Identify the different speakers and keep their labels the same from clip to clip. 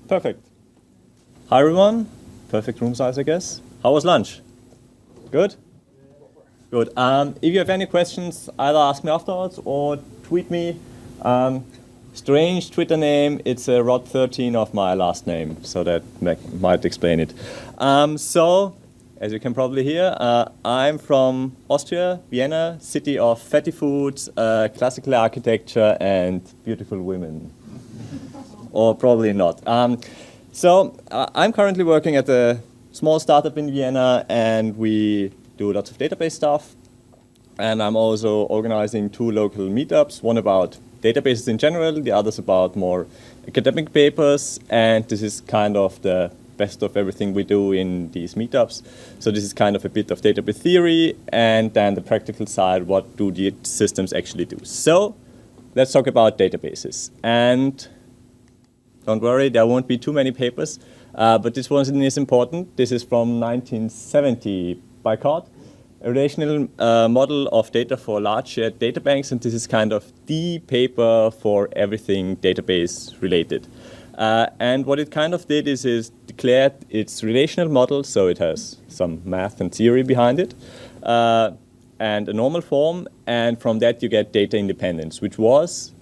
Speaker 1: Perfect. Hi, everyone. Perfect room size, I guess. How was lunch? Good? Good. If you have any questions, either ask me afterwards or tweet me. Strange Twitter name, it's Rod13 of my last name, so that might explain it. So, as you can probably hear, I'm from Austria, Vienna, city of fatty foods, classical architecture, and beautiful women. Or probably not. So, I'm currently working at a small startup in Vienna, and we do lots of database stuff. And I'm also organizing 2 local meetups, one about databases in general, the others about more academic papers, and this is kind of the best of everything we do in these meetups. So this is kind of a bit of database theory, and then the practical side, what do the systems actually do. So let's talk about databases. And don't worry, there won't be too many papers, but this one is important. This is from 1970 by COD. A relational model of data for large shared data banks, and this is kind of the paper for everything database related. And what it kind of did is declared its relational model, so it has some math and theory behind it, and a normal form, and from that you get data independence, which was,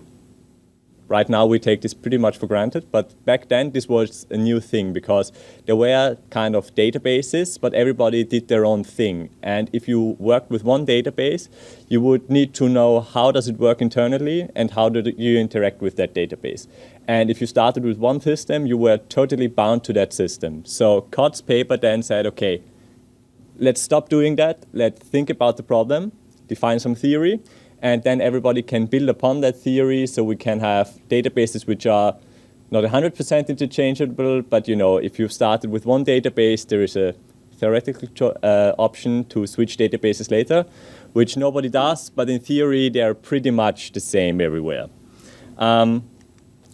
Speaker 1: right now we take this pretty much for granted, but back then this was a new thing because there were kind of databases, but everybody did their own thing. And if you worked with one database, you would need to know how does it work internally and how do you interact with that database. And if you started with one system, you were totally bound to that system. So COD's paper then said, okay, let's stop doing that. Let's think about the problem, define some theory, and then everybody can build upon that theory, so we can have databases which are not 100% interchangeable, but if you've started with one database, there is a theoretical option to switch databases later, which nobody does, but in theory, they're pretty much the same everywhere.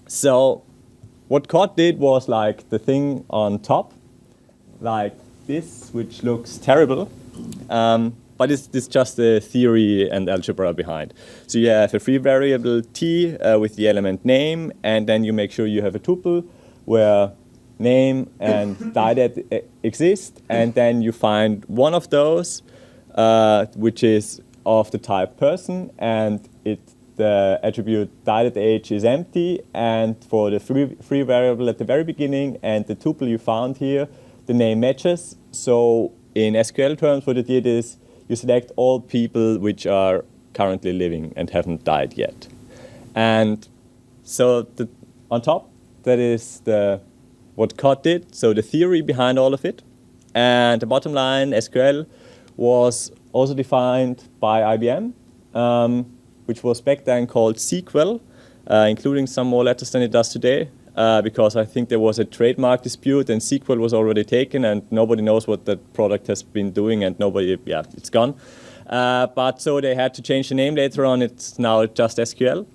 Speaker 1: So what COD did was like the thing on top, like this, which looks terrible. But it's just the theory and algebra behind. So you have a free variable t with the element name, and then you make sure you have a tuple where name and dided exist, and then you find one of those, which is of the type person, and the attribute dided age is empty, and for the free variable at the very beginning and the tuple you found here, the name matches. So in SQL terms, what it did is you select all people which are currently living and haven't died yet. And so on top, that is what COD did, so the theory behind all of it. And the bottom line, SQL, was also defined by IBM, which was back then called SQL, including some more letters than it does today, because I think there was a trademark dispute and SQL was already taken and nobody knows what that product has been doing and it's gone. But so they had to change the name later on. It's now just SQL.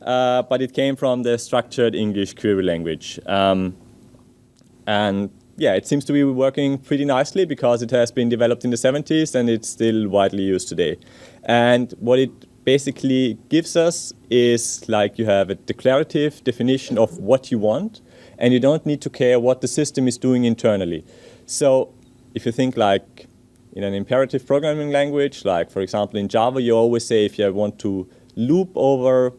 Speaker 1: But it came from the structured English query language. And yeah, it seems to be working pretty nicely because it has been developed in the 70s and it's still widely used today. And what it basically gives us is like you have a declarative definition of what you want, and you don't need to care what the system is doing internally. So if you think like in an imperative programming language, like for example in Java, you always say if you want to loop over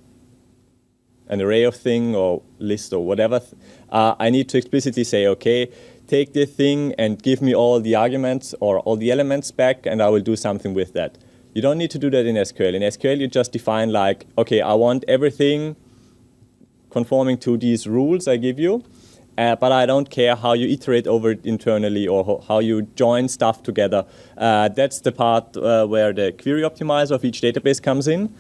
Speaker 1: an array of thing or list or whatever, I need to explicitly say, okay, take this thing and give me all the arguments or all the elements back, and I will do something with that. You don't need to do that in SQL. In SQL, you just define like, okay, I want everything conforming to these rules I give you, but I don't care how you iterate over it internally or how you join stuff together. That's the part where the query optimizer of each database comes in.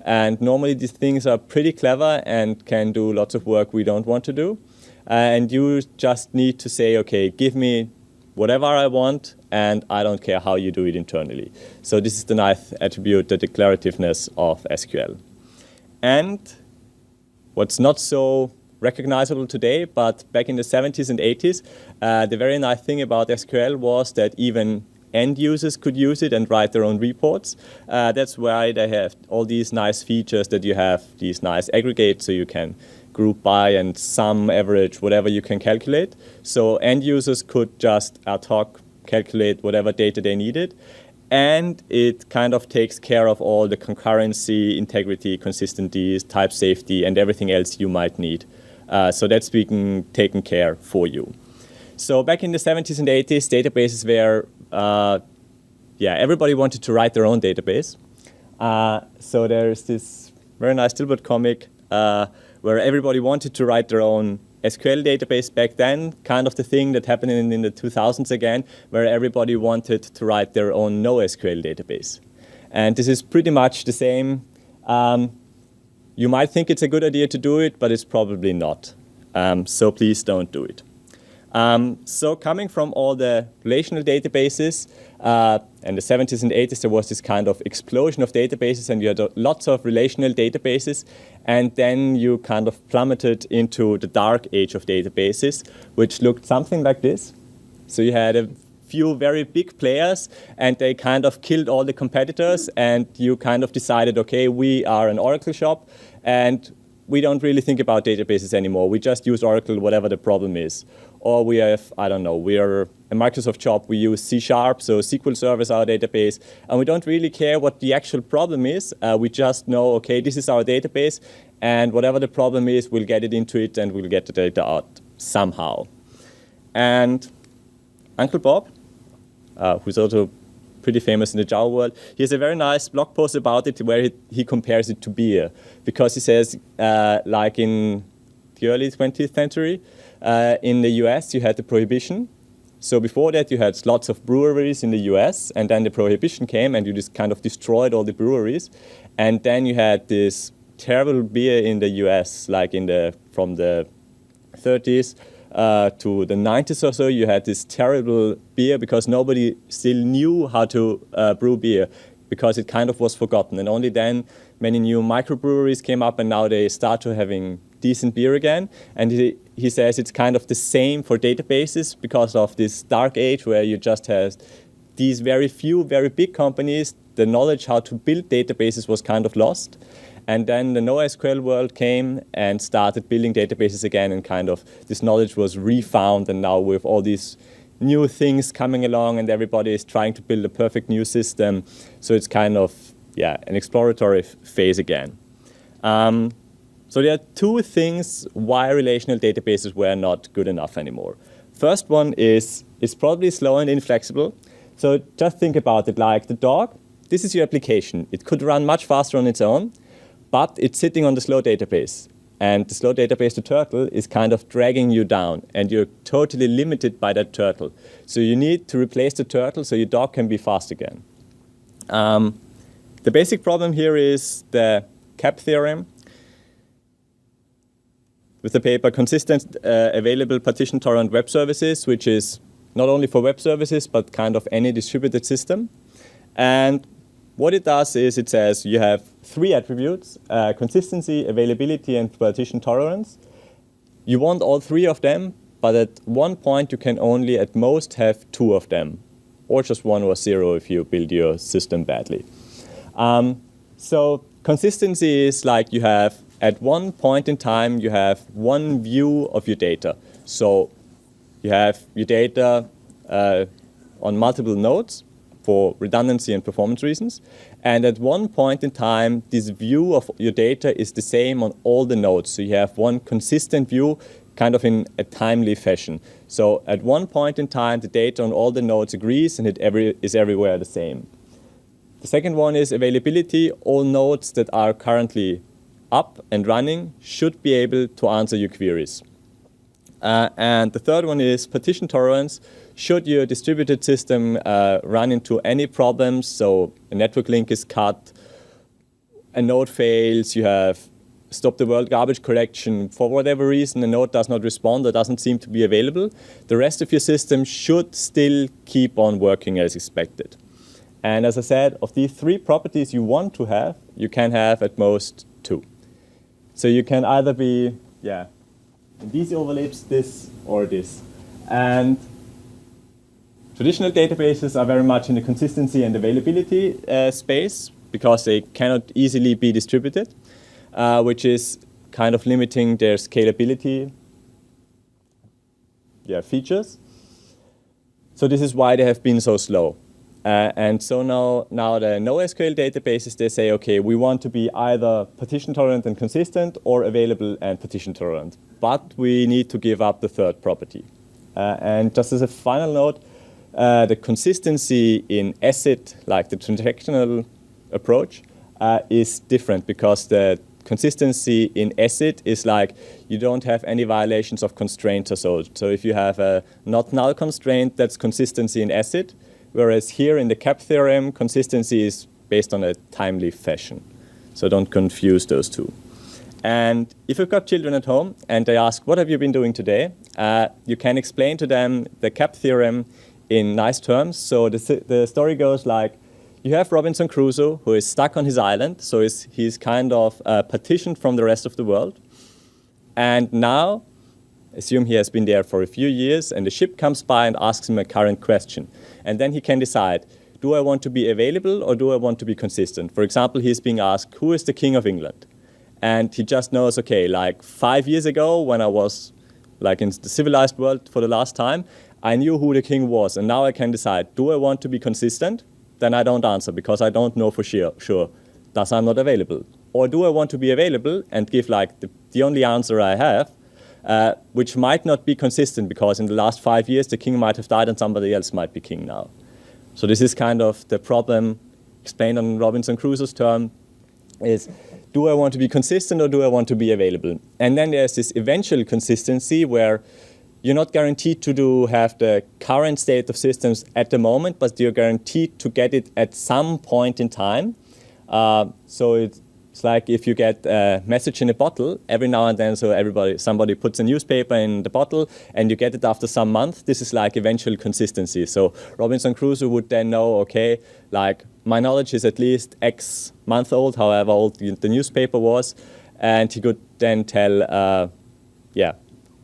Speaker 1: And normally these things are pretty clever and can do lots of work we don't want to do. And you just need to say, okay, give me whatever I want, and I don't care how you do it internally. So this is the nice attribute, the declarativeness of SQL. And what's not so recognizable today, but back in the 70s and 80s, the very nice thing about SQL was that even end users could use it and write their own reports. That's why they have all these nice features that you have these nice aggregates, so you can group by and sum, average, whatever you can calculate. So end users could just ad hoc calculate whatever data they needed. And it kind of takes care of all the concurrency, integrity, consistency, type safety, and everything else you might need. So that's being taken care for you. So back in the 70s and 80s, databases were, everybody wanted to write their own database. So there's this very nice Dilbert comic where everybody wanted to write their own SQL database back then, kind of the thing that happened in the 2000s again, where everybody wanted to write their own NoSQL database. And this is pretty much the same. You might think it's a good idea to do it, but it's probably not. So please don't do it. So coming from all the relational databases, in the 70s and 80s, there was this kind of explosion of databases, and you had lots of relational databases. And then you kind of plummeted into the dark age of databases, which looked something like this. So you had a few very big players, and they kind of killed all the competitors, and you kind of decided, okay, we are an Oracle shop, and we don't really think about databases anymore. We just use Oracle, whatever the problem is. Or we have, I don't know, we are a Microsoft shop, we use C#, so SQL Server is our database, and we don't really care what the actual problem is. We just know, okay, this is our database, and whatever the problem is, we'll get it into it, and we'll get the data out somehow. And Uncle Bob, who's also pretty famous in the Java world, he has a very nice blog post about it where he compares it to beer, because he says, like in the early 20th century, in the US, you had the Prohibition. So before that, you had lots of breweries in the US, and then the Prohibition came, and you just kind of destroyed all the breweries. And then you had this terrible beer in the US, like from the 30s to the 90s or so. You had this terrible beer because nobody still knew how to brew beer, because it kind of was forgotten. And only then many new microbreweries came up, and now they start to having decent beer again. And he says it's kind of the same for databases because of this dark age where you just had these very few, very big companies. The knowledge how to build databases was kind of lost. And then the NoSQL world came and started building databases again, and kind of this knowledge was refound. And now with all these new things coming along, and everybody is trying to build a perfect new system. So it's kind of, an exploratory phase again. So there are two things why relational databases were not good enough anymore. First one is it's probably slow and inflexible. So just think about it like the dog. This is your application. It could run much faster on its own, but it's sitting on the slow database. And the slow database, the turtle, is kind of dragging you down, and you're totally limited by that turtle. So you need to replace the turtle so your dog can be fast again. The basic problem here is the CAP theorem. With the paper Consistent Available Partition Tolerant Web Services, which is not only for web services, but kind of any distributed system. And what it does is it says you have three attributes, consistency, availability, and partition tolerance. You want all three of them, but at one point you can only at most have two of them, or just one or zero if you build your system badly. So consistency is like you have, at one point in time, you have one view of your data. So you have your data on multiple nodes for redundancy and performance reasons. And at one point in time, this view of your data is the same on all the nodes. So you have one consistent view, kind of in a timely fashion. So at one point in time, the data on all the nodes agrees, and it is everywhere the same. The second one is availability. All nodes that are currently up and running should be able to answer your queries. And the third one is partition tolerance. Should your distributed system run into any problems, so a network link is cut, a node fails, you have stop the world garbage collection, for whatever reason the node does not respond or doesn't seem to be available, the rest of your system should still keep on working as expected. And as I said, of these three properties you want to have, you can have at most two. So you can either be, these overlaps, this or this. And traditional databases are very much in the consistency and availability space because they cannot easily be distributed, which is kind of limiting their scalability features. So this is why they have been so slow. And so now the NoSQL databases, they say, okay, we want to be either partition tolerant and consistent or available and partition tolerant. But we need to give up the third property. And just as a final note, the consistency in ACID, like the transactional approach, is different because the consistency in ACID is like you don't have any violations of constraints or so. So if you have a not null constraint, that's consistency in ACID. Whereas here in the CAP theorem, consistency is based on a timely fashion. So don't confuse those two. And if you've got children at home and they ask, what have you been doing today? You can explain to them the CAP theorem in nice terms. So the story goes like, you have Robinson Crusoe who is stuck on his island. So he's kind of partitioned from the rest of the world. And now, assume he has been there for a few years and the ship comes by and asks him a current question. And then he can decide, do I want to be available or do I want to be consistent? For example, he's being asked, who is the King of England? And he just knows, okay, like 5 years ago when I was like in the civilized world for the last time, I knew who the king was. And now I can decide, do I want to be consistent? Then I don't answer because I don't know for sure. Thus I'm not available. Or do I want to be available and give like the only answer I have, which might not be consistent because in the last 5 years the king might have died and somebody else might be king now. So this is kind of the problem explained on Robinson Crusoe's term is, do I want to be consistent or do I want to be available? And then there's this eventual consistency where you're not guaranteed to have the current state of systems at the moment, but you're guaranteed to get it at some point in time. So it's like if you get a message in a bottle every now and then, so somebody puts a newspaper in the bottle and you get it after some month. This is like eventual consistency. So Robinson Crusoe would then know, okay, like my knowledge is at least X month old, however old the newspaper was, and he could then tell,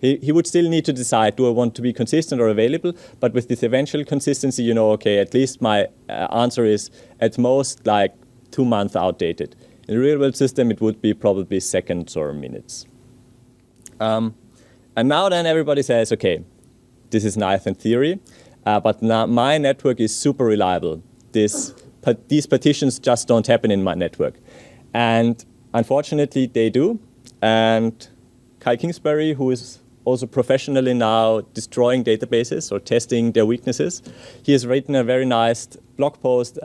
Speaker 1: he would still need to decide, do I want to be consistent or available? But with this eventual consistency, you know, okay, at least my answer is at most like 2 months outdated. In a real-world system, it would be probably seconds or minutes. And now then everybody says, okay, this is nice in theory, but now my network is super reliable. These partitions just don't happen in my network. And unfortunately, they do. And Kai Kingsbury, who is also professionally now destroying databases or testing their weaknesses, he has written a very nice blog post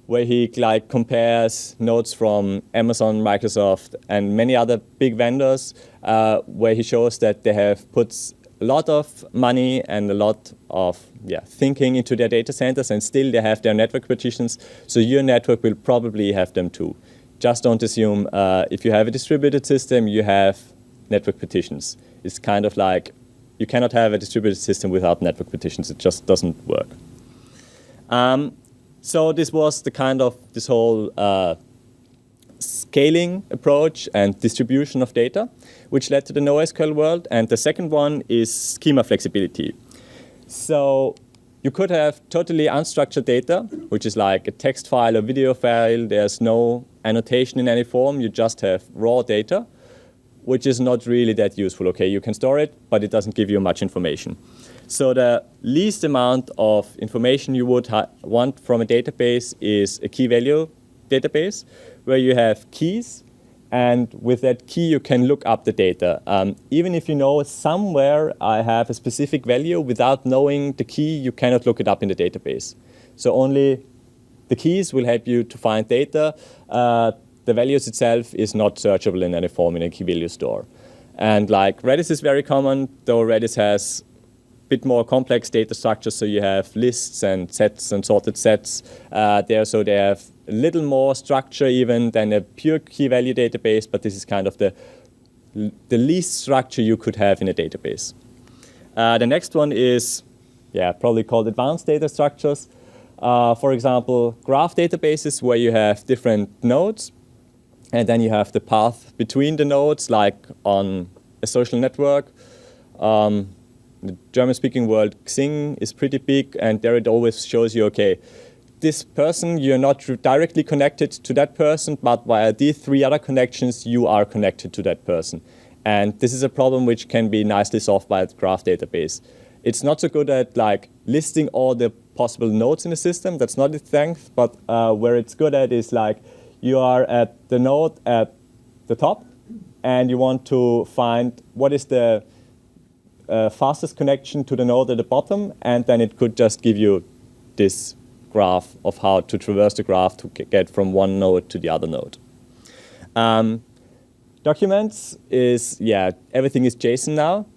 Speaker 1: where he like compares nodes from Amazon, Microsoft, and many other big vendors, where he shows that they have put a lot of money and a lot of thinking into their data centers, and still they have their network partitions. So your network will probably have them too. Just don't assume if you have a distributed system, you have network partitions. It's kind of like you cannot have a distributed system without network partitions. It just doesn't work. So this was the kind of this whole scaling approach and distribution of data, which led to the NoSQL world. And the second one is schema flexibility. So you could have totally unstructured data, which is like a text file or video file. There's no annotation in any form. You just have raw data, which is not really that useful. Okay, you can store it, but it doesn't give you much information. So the least amount of information you would want from a database is a key value database, where you have keys, and with that key you can look up the data. Even if you know somewhere I have a specific value, without knowing the key you cannot look it up in the database. So only the keys will help you to find data. The values itself is not searchable in any form in a key value store. And like Redis is very common, though Redis has bit more complex data structures, so you have lists and sets and sorted sets there, so they have a little more structure even than a pure key value database, but this is kind of the least structure you could have in a database. The next one is probably called advanced data structures. For example, graph databases where you have different nodes, and then you have the path between the nodes, like on a social network. The German-speaking world, Xing, is pretty big, and there it always shows you, okay, this person, you're not directly connected to that person, but via these 3 other connections, you are connected to that person. And this is a problem which can be nicely solved by a graph database. It's not so good at like listing all the possible nodes in the system. That's not its strength, but where it's good at is like you are at the node at the top, and you want to find what is the fastest connection to the node at the bottom, and then it could just give you this graph of how to traverse the graph to get from one node to the other node. Documents is, yeah, everything is JSON now.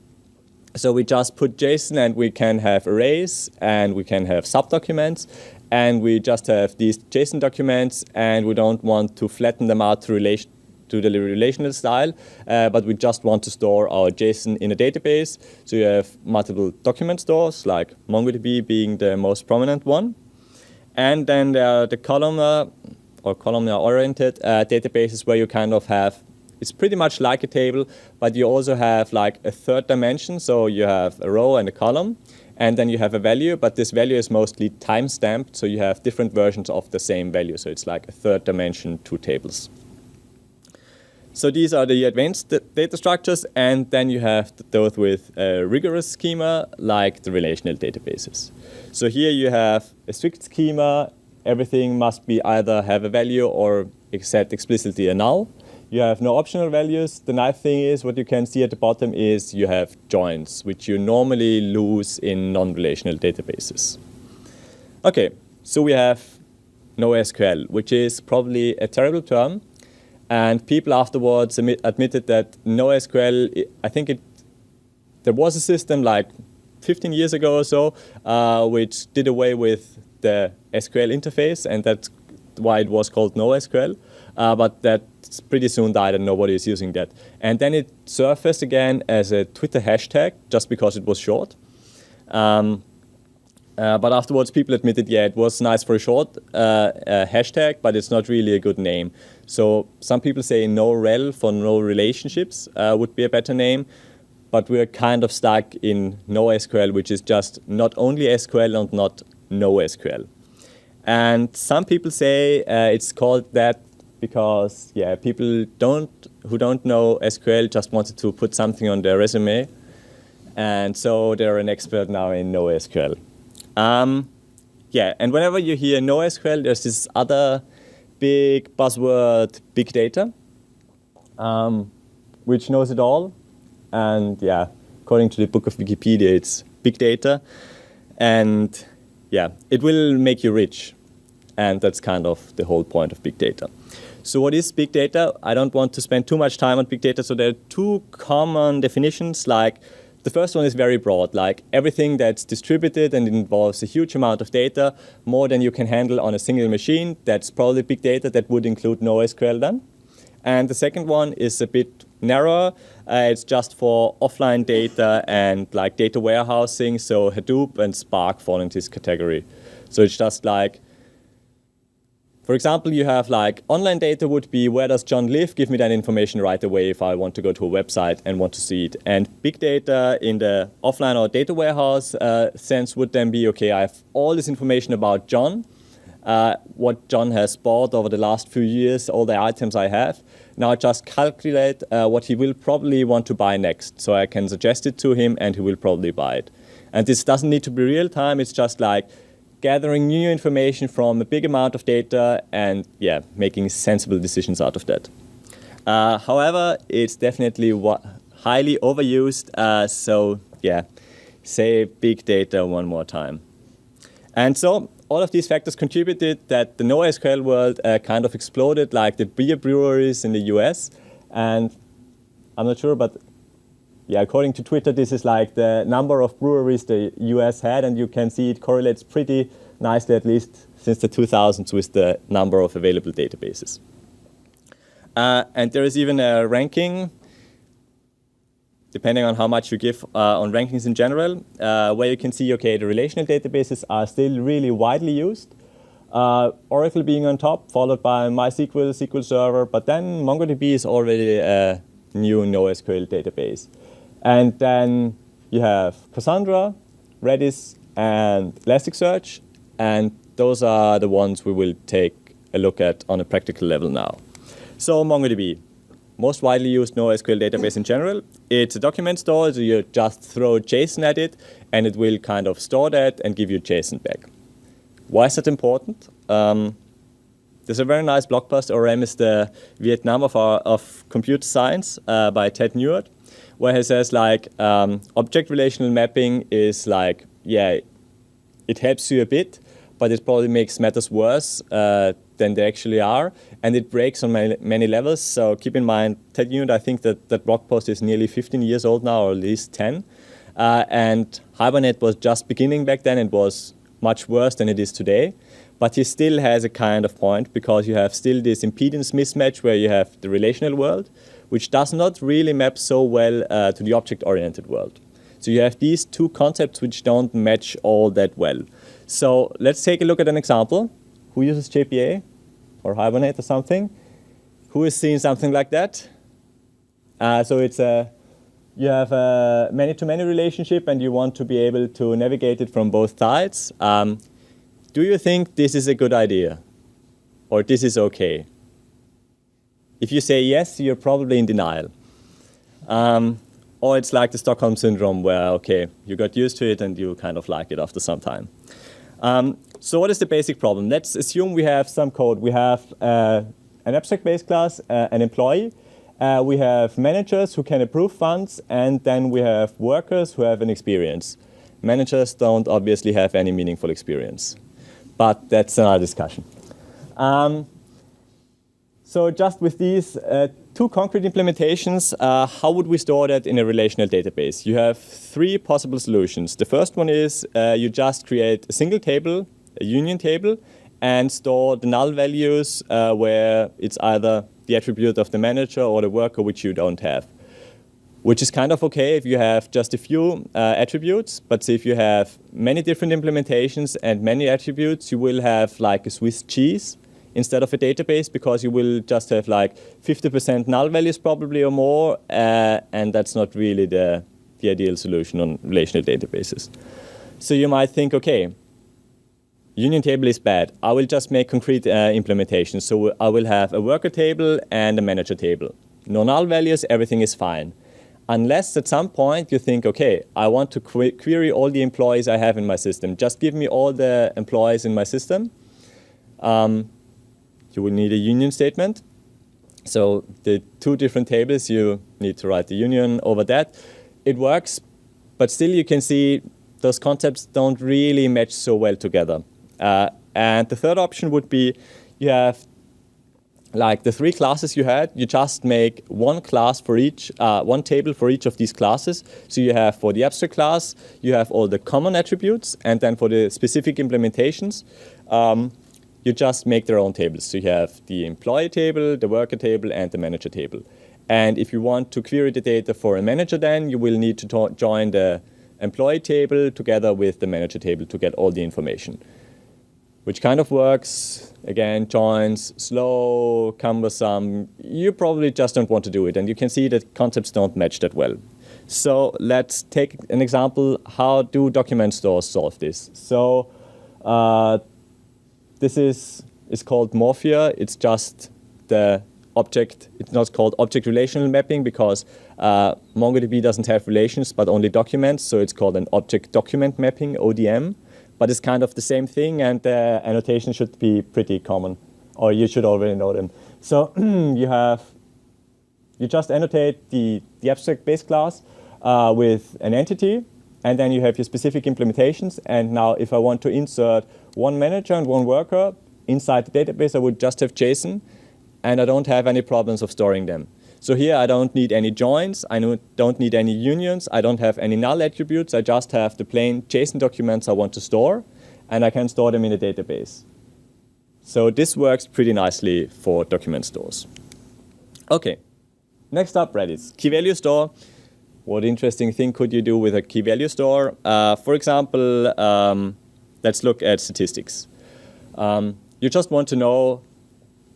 Speaker 1: So we just put JSON, and we can have arrays, and we can have subdocuments, and we just have these JSON documents, and we don't want to flatten them out to the relational style, but we just want to store our JSON in a database. So you have multiple document stores, like MongoDB being the most prominent one. And then there are the columnar or columnar-oriented databases where you kind of have, it's pretty much like a table, but you also have like a third dimension. So you have a row and a column, and then you have a value, but this value is mostly time-stamped, so you have different versions of the same value. So it's like a third dimension, 2 tables. So these are the advanced data structures, and then you have those with a rigorous schema, like the relational databases. So here you have a strict schema. Everything must be either have a value or set explicitly a null. You have no optional values. The nice thing is what you can see at the bottom is you have joins, which you normally lose in non-relational databases. OK, so we have NoSQL, which is probably a terrible term. And people afterwards admitted that NoSQL, I think there was a system like 15 years ago or so, which did away with the SQL interface, and that's why it was called NoSQL. But that pretty soon died, and nobody is using that. And then it surfaced again as a Twitter hashtag, just because it was short. But afterwards, people admitted, yeah, it was nice for a short hashtag, but it's not really a good name. So some people say no-rel for no relationships would be a better name. But we're kind of stuck in NoSQL, which is just not only SQL and not NoSQL. And some people say it's called that because, yeah, people who don't know SQL just wanted to put something on their resume. And so they're an expert now in NoSQL. Yeah, and whenever you hear NoSQL, there's this other big buzzword, big data, which knows it all. And yeah, according to the book of Wikipedia, it's big data. And yeah, it will make you rich. And that's kind of the whole point of big data. So what is big data? I don't want to spend too much time on big data. So there are 2 common definitions. Like the first one is very broad, like everything that's distributed and involves a huge amount of data, more than you can handle on a single machine. That's probably big data. That would include NoSQL then. And the second one is a bit narrower. It's just for offline data and like data warehousing. So Hadoop and Spark fall into this category. So it's just like, for example, you have like online data would be where does John live? Give me that information right away if I want to go to a website and want to see it. And big data in the offline or data warehouse sense would then be, okay, I have all this information about John, what John has bought over the last few years, all the items I have. Now I just calculate what he will probably want to buy next. So I can suggest it to him and he will probably buy it. And this doesn't need to be real time. It's just like gathering new information from a big amount of data and yeah, making sensible decisions out of that. However, it's definitely highly overused. So yeah, say big data one more time. And so all of these factors contributed that the NoSQL world kind of exploded, like the beer breweries in the US. And I'm not sure, but yeah, according to Twitter, this is like the number of breweries the US had, and you can see it correlates pretty nicely, at least since the 2000s, with the number of available databases. And there is even a ranking, depending on how much you give on rankings in general, where you can see, okay, the relational databases are still really widely used. Oracle being on top, followed by MySQL, SQL Server, but then MongoDB is already a new NoSQL database. And then you have Cassandra, Redis, and Elasticsearch. And those are the ones we will take a look at on a practical level now. So MongoDB, most widely used NoSQL database in general. It's a document store, so you just throw JSON at it, and it will kind of store that and give you JSON back. Why is that important? There's a very nice blog post, ORM is the Vietnam of computer science by Ted Neward, where he says like object relational mapping is like, yeah, it helps you a bit, but it probably makes matters worse than they actually are, and it breaks on many levels. So keep in mind, Ted Neward, I think that that blog post is nearly 15 years old now, or at least 10, and Hibernate was just beginning back then. It was much worse than it is today. But he still has a kind of point, because you have still this impedance mismatch where you have the relational world, which does not really map so well to the object-oriented world. So you have these two concepts which don't match all that well. So let's take a look at an example. Who uses JPA or Hibernate or something? Who has seen something like that? So it's you have a many-to-many relationship, and you want to be able to navigate it from both sides. Do you think this is a good idea? Or this is okay? If you say yes, you're probably in denial. Or it's like the Stockholm Syndrome, where, okay, you got used to it and you kind of like it after some time. So what is the basic problem? Let's assume we have some code. We have an abstract base class, an employee. We have managers who can approve funds, and then we have workers who have an experience. Managers don't obviously have any meaningful experience. But that's another discussion. So just with these two concrete implementations, how would we store that in a relational database? You have three possible solutions. The first one is you just create a single table, a union table, and store the null values where it's either the attribute of the manager or the worker which you don't have. Which is kind of okay if you have just a few attributes, but if you have many different implementations and many attributes, you will have like a Swiss cheese instead of a database, because you will just have like 50% null values probably or more, and that's not really the ideal solution on relational databases. So you might think, okay, union table is bad. I will just make concrete implementations. So I will have a worker table and a manager table. No null values, everything is fine. Unless at some point you think, okay, I want to query all the employees I have in my system. Just give me all the employees in my system. You will need a union statement. So the two different tables, you need to write the union over that. It works, but still you can see those concepts don't really match so well together. And the third option would be you have like the three classes you had, you just make one class for each, one table for each of these classes. So you have for the abstract class, you have all the common attributes, and then for the specific implementations, you just make their own tables. So you have the employee table, the worker table, and the manager table. And if you want to query the data for a manager, then you will need to join the employee table together with the manager table to get all the information. Which kind of works, again, joins, slow, cumbersome. You probably just don't want to do it, and you can see that concepts don't match that well. So let's take an example. How do document stores solve this? So this is called Morphia. It's just the object. It's not called object relational mapping because MongoDB doesn't have relations but only documents, so it's called an object document mapping, ODM. But it's kind of the same thing, and the annotation should be pretty common, or you should already know them. So you just annotate the abstract base class with an entity, and then you have your specific implementations. And now if I want to insert one manager and one worker inside the database, I would just have JSON, and I don't have any problems of storing them. So here I don't need any joins, I don't need any unions, I don't have any null attributes, I just have the plain JSON documents I want to store, and I can store them in a database. So this works pretty nicely for document stores. Okay, next up, Redis. Key value store. What interesting thing could you do with a key value store? For example, let's look at statistics. You just want to know,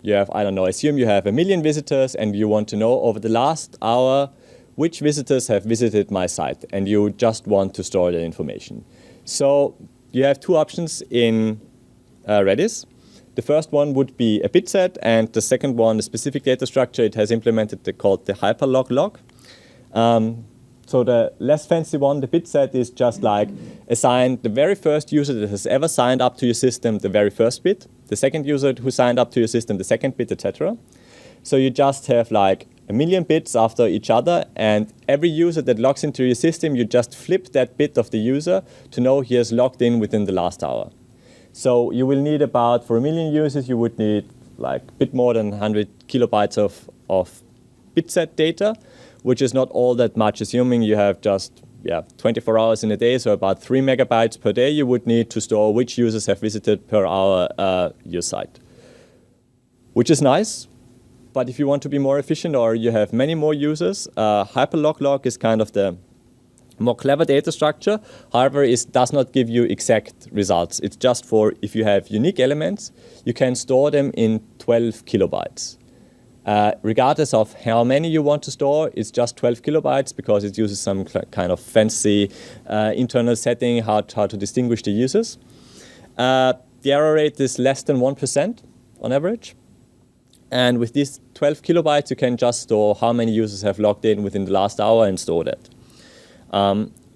Speaker 1: you have, I don't know, assume you have 1 million visitors and you want to know over the last hour which visitors have visited my site, and you just want to store that information. So you have two options in Redis. The first one would be a BITSET, and the second one, a specific data structure it has implemented called the HyperLogLog. So the less fancy one, the BITSET, is just like assign the very first user that has ever signed up to your system the very first bit, the second user who signed up to your system the second bit, etc. So you just have like a million bits after each other, and every user that logs into your system, you just flip that bit of the user to know he has logged in within the last hour. So you will need about, for a million users, you would need like a bit more than 100 kilobytes of BITSET data, which is not all that much, assuming you have just 24 hours in a day, so about 3 megabytes per day you would need to store which users have visited per hour your site, which is nice. But if you want to be more efficient or you have many more users, HyperLogLog is kind of the more clever data structure. However, it does not give you exact results. It's just for if you have unique elements, you can store them in 12 kilobytes. Regardless of how many you want to store, it's just 12 kilobytes because it uses some kind of fancy internal setting how to distinguish the users. The error rate is less than 1% on average. And with these 12 kilobytes, you can just store how many users have logged in within the last hour and store that,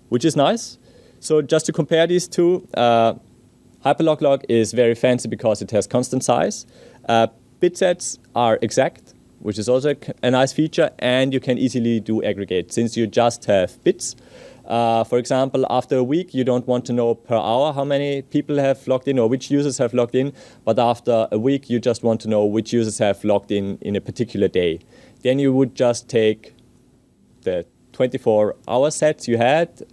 Speaker 1: which is nice. So just to compare these two, HyperLogLog is very fancy because it has constant size. BITSETs are exact, which is also a nice feature, and you can easily do aggregate since you just have bits. For example, after a week, you don't want to know per hour how many people have logged in or which users have logged in, but after a week, you just want to know which users have logged in a particular day. Then you would just take the 24-hour sets you had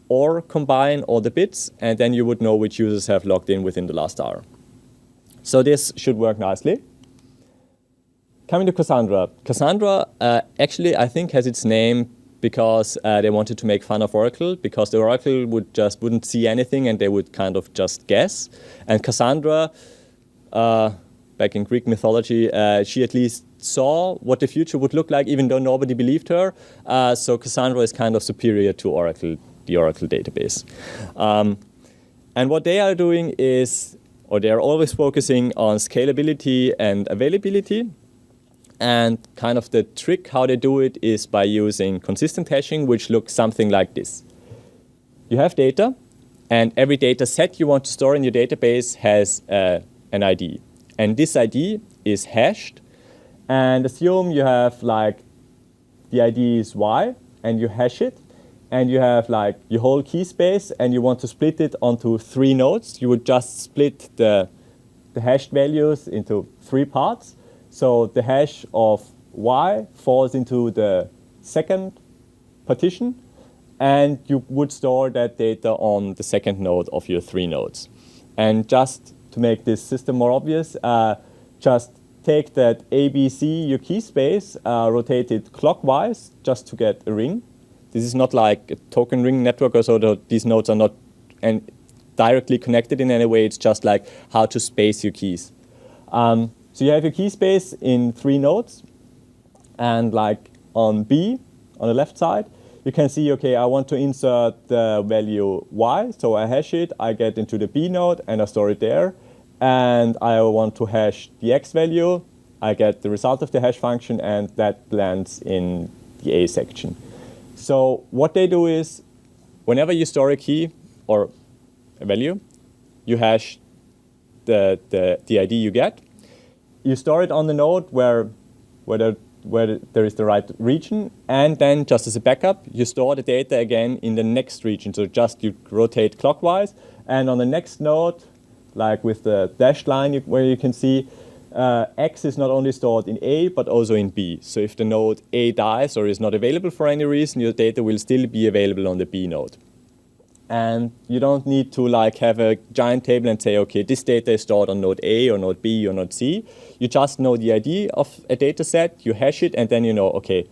Speaker 1: or combine all the bits, and then you would know which users have logged in within the last hour. So this should work nicely. Coming to Cassandra. Cassandra actually, I think, has its name because they wanted to make fun of Oracle, because the Oracle wouldn't see anything and they would kind of just guess. And Cassandra, back in Greek mythology, she at least saw what the future would look like, even though nobody believed her. So Cassandra is kind of superior to Oracle, the Oracle database. And what they are doing is, or they're always focusing on scalability and availability. And kind of the trick how they do it is by using consistent hashing, which looks something like this. You have data, and every data set you want to store in your database has an ID. And this ID is hashed. And assume you have like the ID is Y, and you hash it. And you have like your whole key space, and you want to split it onto 3 nodes. You would just split the hashed values into 3 parts. So the hash of Y falls into the second partition, and you would store that data on the second node of your 3 nodes. And just to make this system more obvious, just take that ABC, your key space, rotate it clockwise just to get a ring. This is not like a token ring network, or so these nodes are not directly connected in any way. It's just like how to space your keys. So you have your key space in 3 nodes, and like on B, on the left side, you can see, okay, I want to insert the value Y, so I hash it, I get into the B node, and I store it there. And I want to hash the X value, I get the result of the hash function, and that lands in the A section. So what they do is, whenever you store a key or a value, you hash the ID you get. You store it on the node where there is the right region, and then just as a backup, you store the data again in the next region. So just you rotate clockwise, and on the next node, like with the dashed line where you can see, X is not only stored in A, but also in B. So if the node A dies or is not available for any reason, your data will still be available on the B node. And you don't need to like have a giant table and say, okay, this data is stored on node A or node B or node C. You just know the ID of a data set, you hash it, and then you know, okay,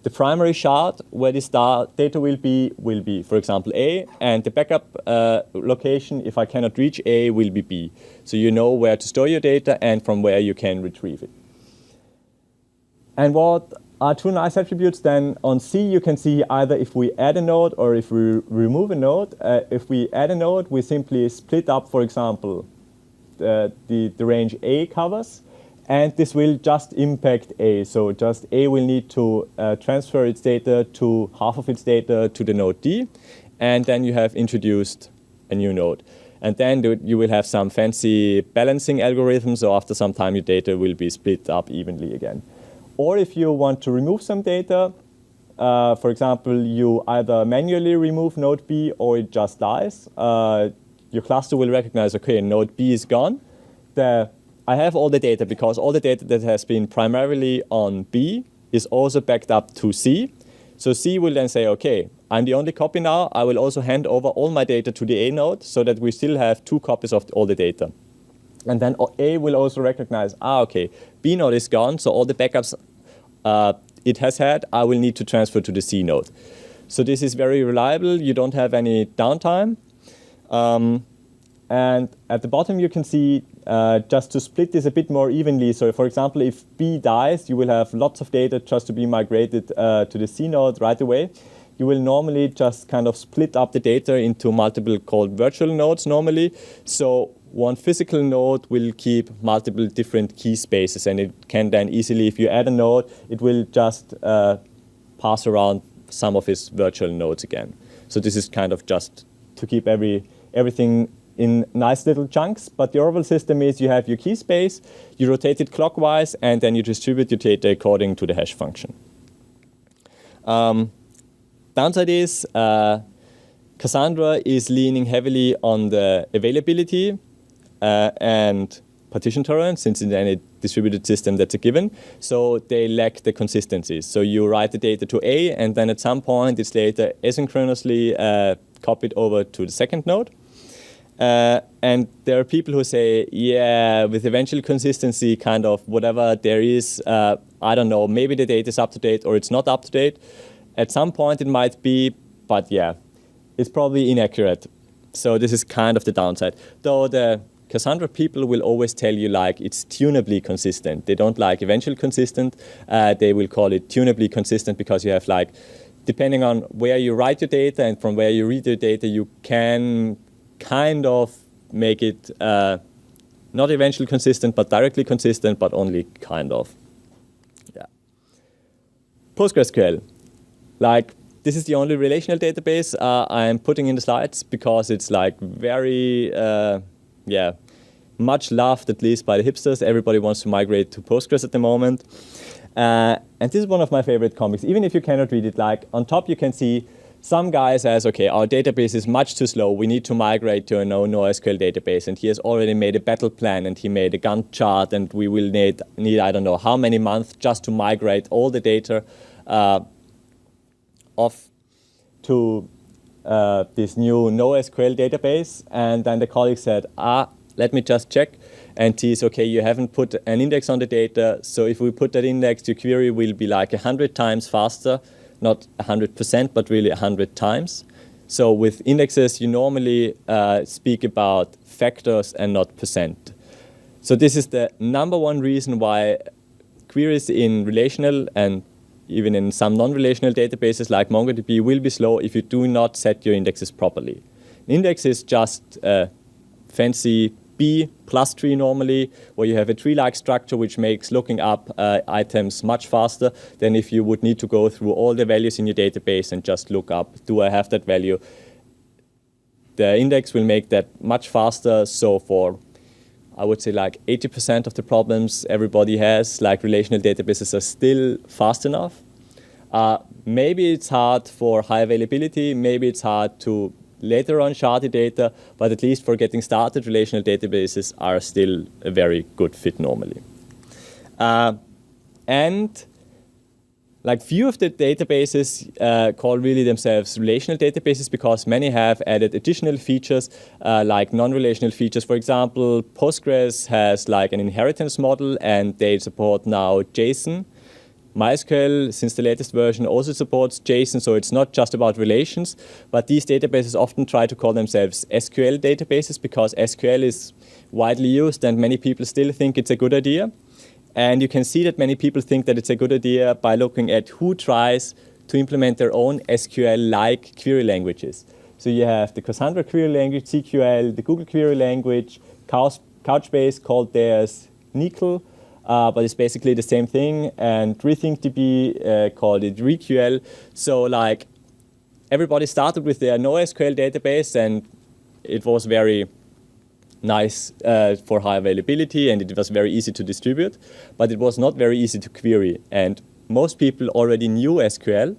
Speaker 1: the primary shard where this data will be, for example, A, and the backup location, if I cannot reach A, will be B. So you know where to store your data and from where you can retrieve it. And what are 2 nice attributes then? On C, you can see either if we add a node or if we remove a node. If we add a node, we simply split up, for example, the range A covers. And this will just impact A. So just A will need to transfer its data to half of its data to the node D. And then you have introduced a new node. And then you will have some fancy balancing algorithms. So after some time, your data will be split up evenly again. Or if you want to remove some data, for example, you either manually remove node B or it just dies. Your cluster will recognize, OK, node B is gone. I have all the data because all the data that has been primarily on B is also backed up to C. So C will then say, OK, I'm the only copy now. I will also hand over all my data to the A node so that we still have 2 copies of all the data. And then A will also recognize, OK, B node is gone. So all the backups it has had, I will need to transfer to the C node. So this is very reliable. You don't have any downtime. And at the bottom, you can see just to split this a bit more evenly. So for example, if B dies, you will have lots of data just to be migrated to the C node right away. You will normally just kind of split up the data into multiple called virtual nodes normally. So one physical node will keep multiple different key spaces. And it can then easily, if you add a node, it will just pass around some of its virtual nodes again. So this is kind of just to keep everything in nice little chunks, but the overall system is you have your key space, you rotate it clockwise, and then you distribute your data according to the hash function. Downside is Cassandra is leaning heavily on the availability and partition tolerance, since in any distributed system that's a given. So they lack the consistency. So you write the data to A, and then at some point it's later asynchronously copied over to the second node. And there are people who say, yeah, with eventual consistency, kind of whatever there is, I don't know, maybe the data is up to date or it's not up to date. At some point it might be, but yeah, it's probably inaccurate. So this is kind of the downside. Though the Cassandra people will always tell you like it's tunably consistent. They don't like eventual consistent. They will call it tunably consistent because you have like, depending on where you write your data and from where you read your data, you can kind of make it not eventually consistent, but directly consistent, but only kind of. Yeah. PostgreSQL. Like, this is the only relational database I'm putting in the slides because it's like very, yeah, much loved, at least by the hipsters. Everybody wants to migrate to Postgres at the moment. And this is one of my favorite comics. Even if you cannot read it, like on top you can see some guy says, okay, our database is much too slow. We need to migrate to a NoSQL database. And he has already made a battle plan and he made a Gantt chart. And we will need I don't know how many months just to migrate all the data off to this new NoSQL database. And then the colleague said, let me just check. And he's, okay, you haven't put an index on the data. So if we put that index, your query will be like 100 times faster. Not 100%, but really 100 times. So with indexes, you normally speak about factors and not percent. So this is the #1 reason why queries in relational and even in some non-relational databases like MongoDB will be slow if you do not set your indexes properly. An index is just a fancy B plus tree normally, where you have a tree-like structure which makes looking up items much faster than if you would need to go through all the values in your database and just look up, do I have that value? The index will make that much faster. So for, I would say like 80% of the problems everybody has, like relational databases are still fast enough. Maybe it's hard for high availability, maybe it's hard to later on shardy data, but at least for getting started, relational databases are still a very good fit normally. And like few of the databases call really themselves relational databases because many have added additional features like non-relational features. For example, Postgres has like an inheritance model and they support now JSON. MySQL, since the latest version, also supports JSON, so it's not just about relations, but these databases often try to call themselves SQL databases because SQL is widely used and many people still think it's a good idea. And you can see that many people think that it's a good idea by looking at who tries to implement their own SQL-like query languages. So you have the Cassandra query language, CQL, the Google query language, COUCHBASE called theirs NIQL, but it's basically the same thing. And RETHINKDB called it REQL. So like everybody started with their NoSQL database, and it was very nice for high availability, and it was very easy to distribute, but it was not very easy to query. And most people already knew SQL.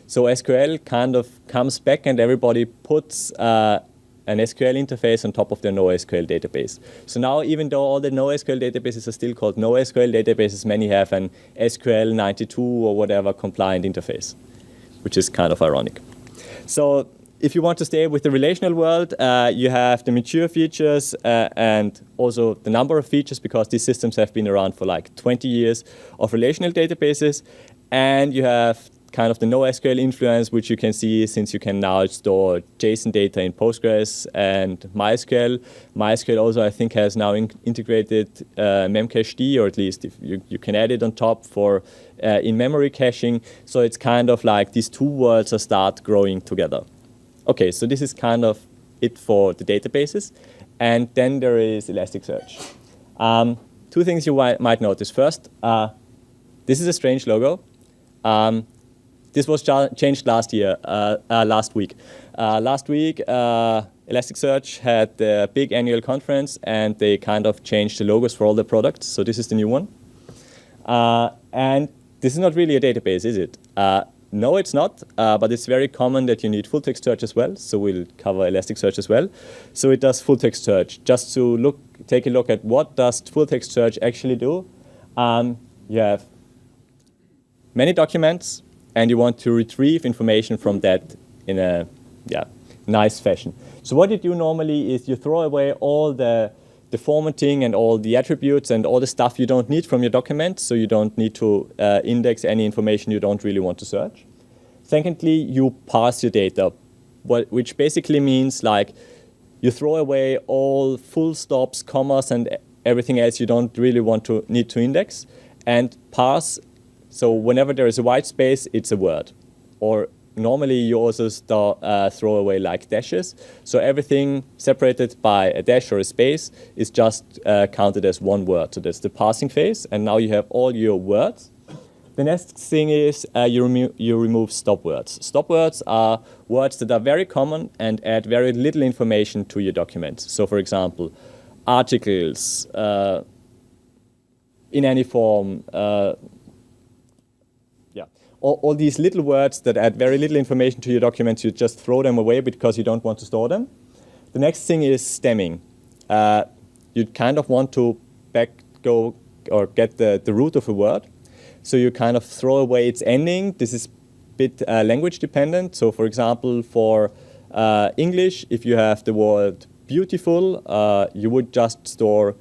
Speaker 1: So SQL kind of comes back and everybody puts an SQL interface on top of their NoSQL database. So now, even though all the NoSQL databases are still called NoSQL databases, many have an SQL 92 or whatever compliant interface, which is kind of ironic. So if you want to stay with the relational world, you have the mature features and also the number of features, because these systems have been around for like 20 years of relational databases. And you have kind of the NoSQL influence, which you can see since you can now store JSON data in Postgres and MySQL. MySQL also, I think, has now integrated memcached, or at least if you can add it on top for in-memory caching. So it's kind of like these two worlds are start growing together. Okay, so this is kind of it for the databases. And then there is Elasticsearch. Two things you might notice. First, this is a strange logo. This was changed last week. Last week, Elasticsearch had a big annual conference, and they kind of changed the logos for all the products. So this is the new one. And this is not really a database, is it? No, it's not, but it's very common that you need full-text search as well. So we'll cover Elasticsearch as well. So it does full-text search. Just to take a look at what does full-text search actually do. You have many documents, and you want to retrieve information from that in a nice fashion. So what you do normally is you throw away all the formatting and all the attributes and all the stuff you don't need from your document, so you don't need to index any information you don't really want to search. Secondly, you parse your data, which basically means like you throw away all full stops, commas, and everything else you don't really need to index, and parse. So whenever there is a white space, it's a word. Or normally you also throw away like dashes. So everything separated by a dash or a space is just counted as one word. So that's the parsing phase. And now you have all your words. The next thing is you remove stop words. Stop words are words that are very common and add very little information to your document. So for example, articles, in any form, all these little words that add very little information to your documents, you just throw them away because you don't want to store them. The next thing is stemming. You kind of want to get the root of a word. So you kind of throw away its ending. This is a bit language dependent. So for example, for English, if you have the word beautiful, you would just store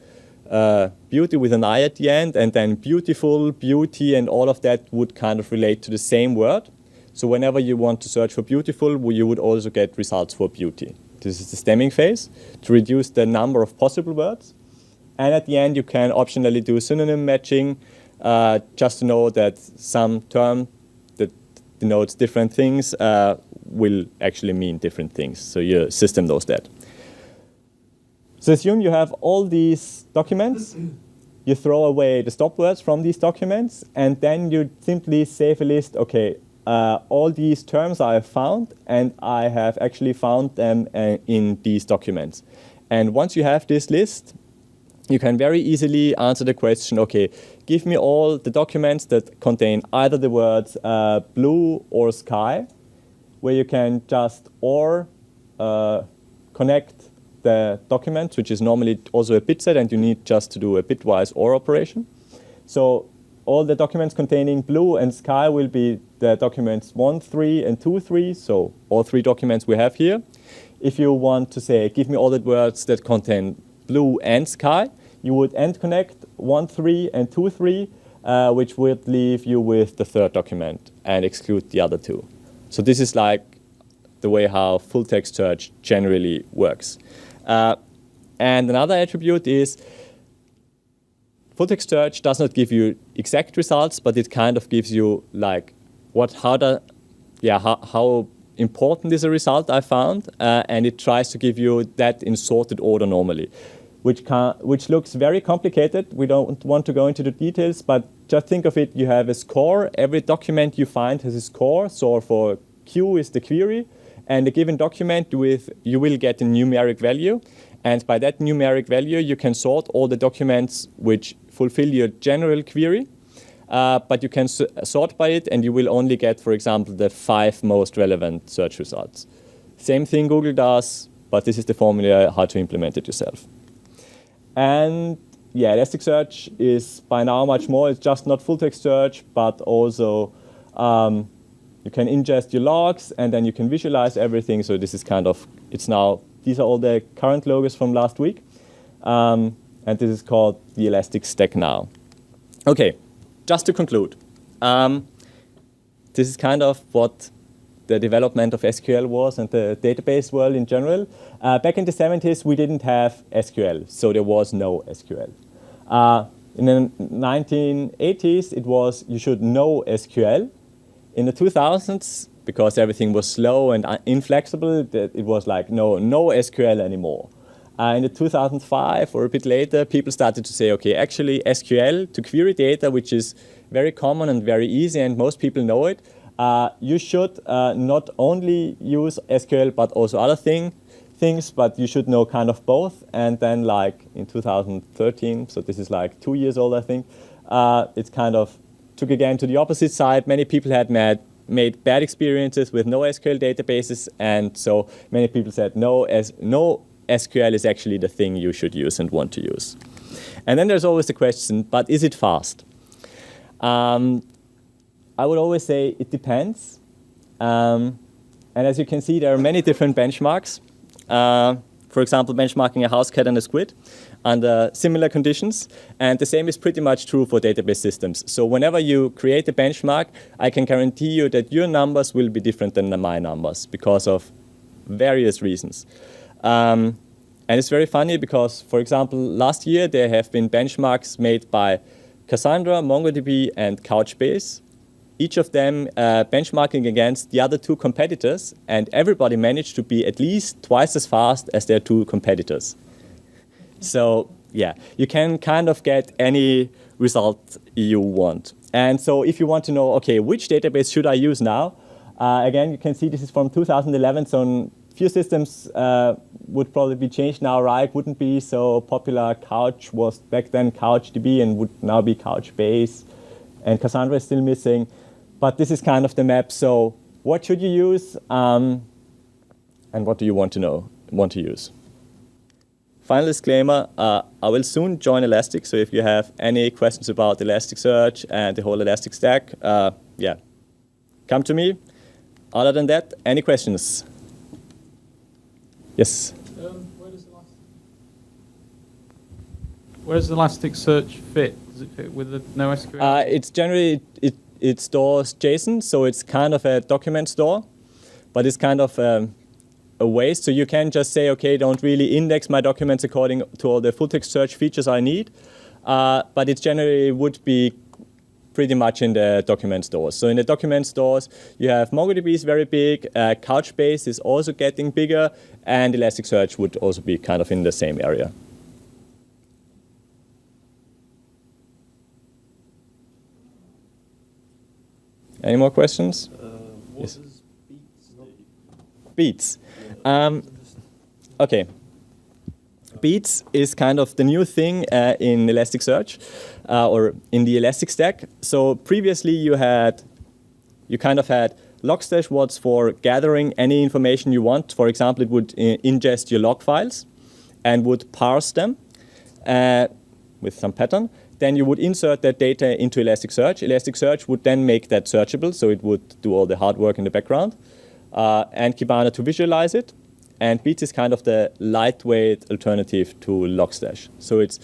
Speaker 1: beauty with an I at the end, and then beautiful, beauty, and all of that would kind of relate to the same word. So whenever you want to search for beautiful, you would also get results for beauty. This is the stemming phase to reduce the number of possible words. And at the end, you can optionally do synonym matching, just to know that some term that denotes different things will actually mean different things. So your system knows that. So assume you have all these documents, you throw away the stop words from these documents, and then you simply save a list, okay, all these terms I have found, and I have actually found them in these documents. And once you have this list, you can very easily answer the question, okay, give me all the documents that contain either the words blue or sky, where you can just connect the document, which is normally also a bitset, and you need just to do a bitwise OR operation. So all the documents containing blue and sky will be the documents 1.3 and 2.3, so all three documents we have here. If you want to say, give me all the words that contain blue and sky, you would end connect 1.3 and 2.3, which would leave you with the third document and exclude the other two. So this is like the way how full text search generally works. And another attribute is full-text search does not give you exact results, but it kind of gives you like how important is a result I found, and it tries to give you that in sorted order normally. which looks very complicated. We don't want to go into the details, but just think of it, you have a score. Every document you find has a score. So for Q is the query, and a given document you will get a numeric value. And by that numeric value, you can sort all the documents which fulfill your general query. But you can sort by it, and you will only get, for example, the 5 most relevant search results. Same thing Google does, but this is the formula how to implement it yourself. And yeah, Elasticsearch is by now much more. It's just not full text search, but also you can ingest your logs, and then you can visualize everything. So this is kind of, it's now, these are all the current logos from last week. And this is called the Elastic Stack now. Okay, just to conclude. This is kind of what the development of SQL was and the database world in general. Back in the 70s, we didn't have SQL, so there was no SQL. In the 1980s, it was you should know SQL. In the 2000s, because everything was slow and inflexible, it was like no SQL anymore. In the 2005 or a bit later, people started to say, okay, actually SQL to query data, which is very common and very easy, and most people know it. You should not only use SQL, but also other things, but you should know kind of both. And then like in 2013, so this is like 2 years old, I think, it's kind of took again to the opposite side. Many people had made bad experiences with no SQL databases, and so many people said no SQL is actually the thing you should use and want to use. And then there's always the question, but is it fast? I would always say it depends. And as you can see, there are many different benchmarks. For example, benchmarking a house cat and a squid under similar conditions. And the same is pretty much true for database systems. So whenever you create a benchmark, I can guarantee you that your numbers will be different than my numbers because of various reasons. And it's very funny because, for example, last year there have been benchmarks made by Cassandra, MongoDB, and COUCHBASE. Each of them benchmarking against the other 2 competitors, and everybody managed to be at least twice as fast as their 2 competitors. So yeah, you can kind of get any result you want. And so if you want to know, okay, which database should I use now? Again, you can see this is from 2011, so few systems would probably be changed now, right? Wouldn't be so popular. Couch was back then CouchDB and would now be COUCHBASE. And Cassandra is still missing. But this is kind of the map. So what should you use? And what do you want to use? Final disclaimer, I will soon join Elastic. So if you have any questions about Elasticsearch and the whole Elastic Stack, yeah, come to me. Other than that, any questions? Yes?
Speaker 2: Where does Elasticsearch fit? Does it fit with the NoSQL?
Speaker 1: It's generally, it stores JSON, so it's kind of a document store, but it's kind of a waste. So you can just say, okay, don't really index my documents according to all the full text search features I need, but it generally would be pretty much in the document stores. So in the document stores, you have MongoDB is very big, COUCHBASE is also getting bigger, and Elasticsearch would also be kind of in the same area. Any more questions?
Speaker 3: What
Speaker 1: yes.
Speaker 3: does Beats do?
Speaker 1: Beats. Okay. Beats is kind of the new thing in Elasticsearch or in the Elastic Stack. So previously you kind of had Logstash was for gathering any information you want. For example, it would ingest your log files and would parse them with some pattern. Then you would insert that data into Elasticsearch. Elasticsearch would then make that searchable, so it would do all the hard work in the background, and Kibana to visualize it. And Beats is kind of the lightweight alternative to Logstash. So it's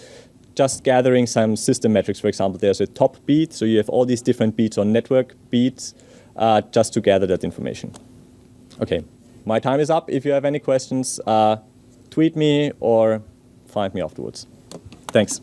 Speaker 1: just gathering some system metrics. For example, there's a top beat, so you have all these different beats on network beats just to gather that information. Okay, my time is up. If you have any questions, tweet me or find me afterwards. Thanks.